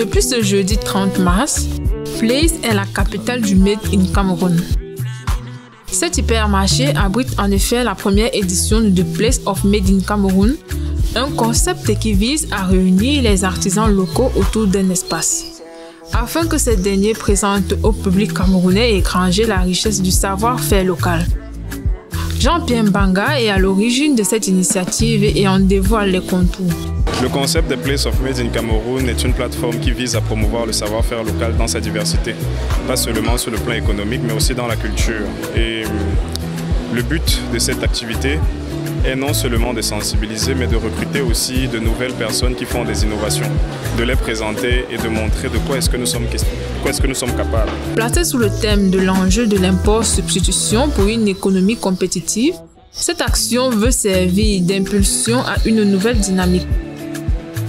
Depuis ce jeudi 30 mars, Place est la capitale du Made in Cameroun. Cet hypermarché abrite en effet la première édition de Place of Made in Cameroun, un concept qui vise à réunir les artisans locaux autour d'un espace, afin que ces derniers présentent au public camerounais et étranger la richesse du savoir-faire local. Jean-Pierre Mbanga est à l'origine de cette initiative et en dévoile les contours. Le concept de Place of Made in Cameroun est une plateforme qui vise à promouvoir le savoir-faire local dans sa diversité, pas seulement sur le plan économique mais aussi dans la culture. Et le but de cette activité est non seulement de sensibiliser mais de recruter aussi de nouvelles personnes qui font des innovations, de les présenter et de montrer de quoi est-ce que nous sommes capables. Placé sous le thème de l'enjeu de l'import-substitution pour une économie compétitive, cette action veut servir d'impulsion à une nouvelle dynamique.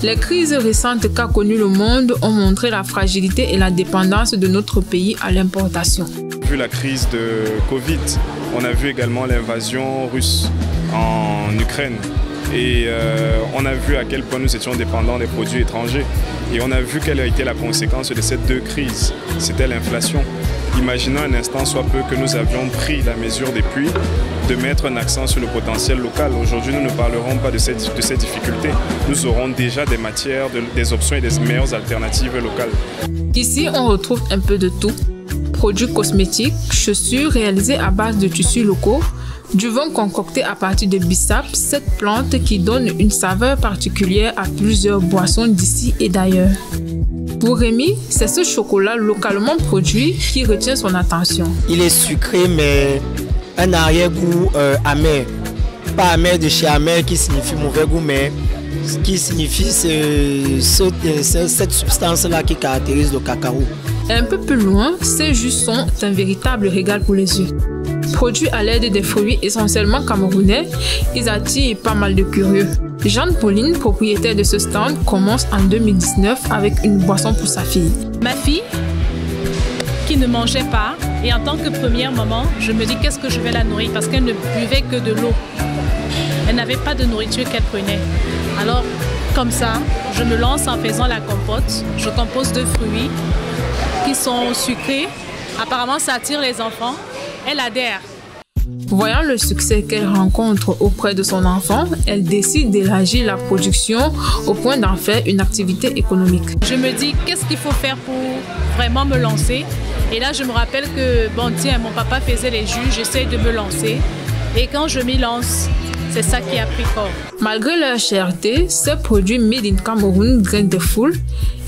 Les crises récentes qu'a connues le monde ont montré la fragilité et la dépendance de notre pays à l'importation. Vu la crise de Covid, on a vu également l'invasion russe en Ukraine et on a vu à quel point nous étions dépendants des produits étrangers et on a vu quelle a été la conséquence de ces deux crises, c'était l'inflation. Imaginons un instant soit peu que nous avions pris la mesure depuis de mettre un accent sur le potentiel local. Aujourd'hui, nous ne parlerons pas de ces difficultés. Nous aurons déjà des matières, des options et des meilleures alternatives locales. Ici, on retrouve un peu de tout. Produits cosmétiques, chaussures réalisées à base de tissus locaux, du vin concocté à partir de bissap, cette plante qui donne une saveur particulière à plusieurs boissons d'ici et d'ailleurs. Pour Rémi, c'est ce chocolat localement produit qui retient son attention. Il est sucré mais un arrière-goût amer. Pas amer de chez amer qui signifie mauvais goût, mais qui signifie cette substance-là qui caractérise le cacao. Un peu plus loin, ces jus sont un véritable régal pour les yeux. Produits à l'aide des fruits essentiellement camerounais, ils attirent pas mal de curieux. Jeanne-Pauline, propriétaire de ce stand, commence en 2019 avec une boisson pour sa fille. Ma fille, qui ne mangeait pas, et en tant que première maman, je me dis qu'est-ce que je vais la nourrir parce qu'elle ne buvait que de l'eau. Elle n'avait pas de nourriture qu'elle prenait. Alors, comme ça, je me lance en faisant la compote. Je compose de fruits qui sont sucrés. Apparemment, ça attire les enfants. Elle adhère. Voyant le succès qu'elle rencontre auprès de son enfant, elle décide d'élargir la production au point d'en faire une activité économique. Je me dis, qu'est-ce qu'il faut faire pour vraiment me lancer? Et là, je me rappelle que, bon, tiens, mon papa faisait les jus, j'essaie de me lancer. Et quand je m'y lance, c'est ça qui a pris corps. Malgré leur cherté, ces produits Made in Cameroun gagnent des foules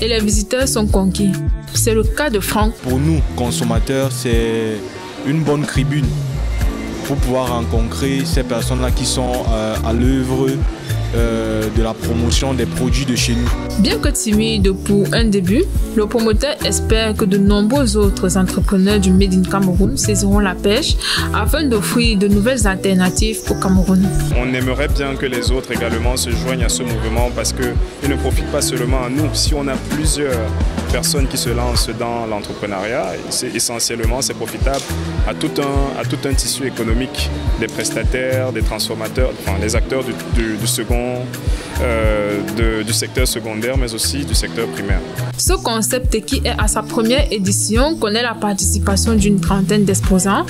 et les visiteurs sont conquis. C'est le cas de Franck. Pour nous, consommateurs, c'est une bonne tribune pour pouvoir rencontrer ces personnes-là qui sont à l'œuvre de la promotion des produits de chez nous. Bien que timide pour un début, le promoteur espère que de nombreux autres entrepreneurs du Made in Cameroun saisiront la pêche afin d'offrir de nouvelles alternatives au Cameroun. On aimerait bien que les autres également se joignent à ce mouvement parce qu'il ne profite pas seulement à nous. Si on a plusieurs personnes qui se lancent dans l'entrepreneuriat, essentiellement c'est profitable à tout un tissu économique, des prestataires, des transformateurs, enfin les acteurs du secteur secondaire mais aussi du secteur primaire. Ce concept qui est à sa première édition connaît la participation d'une trentaine d'exposants,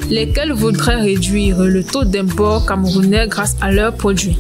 lesquels voudraient réduire le taux d'import camerounais grâce à leurs produits.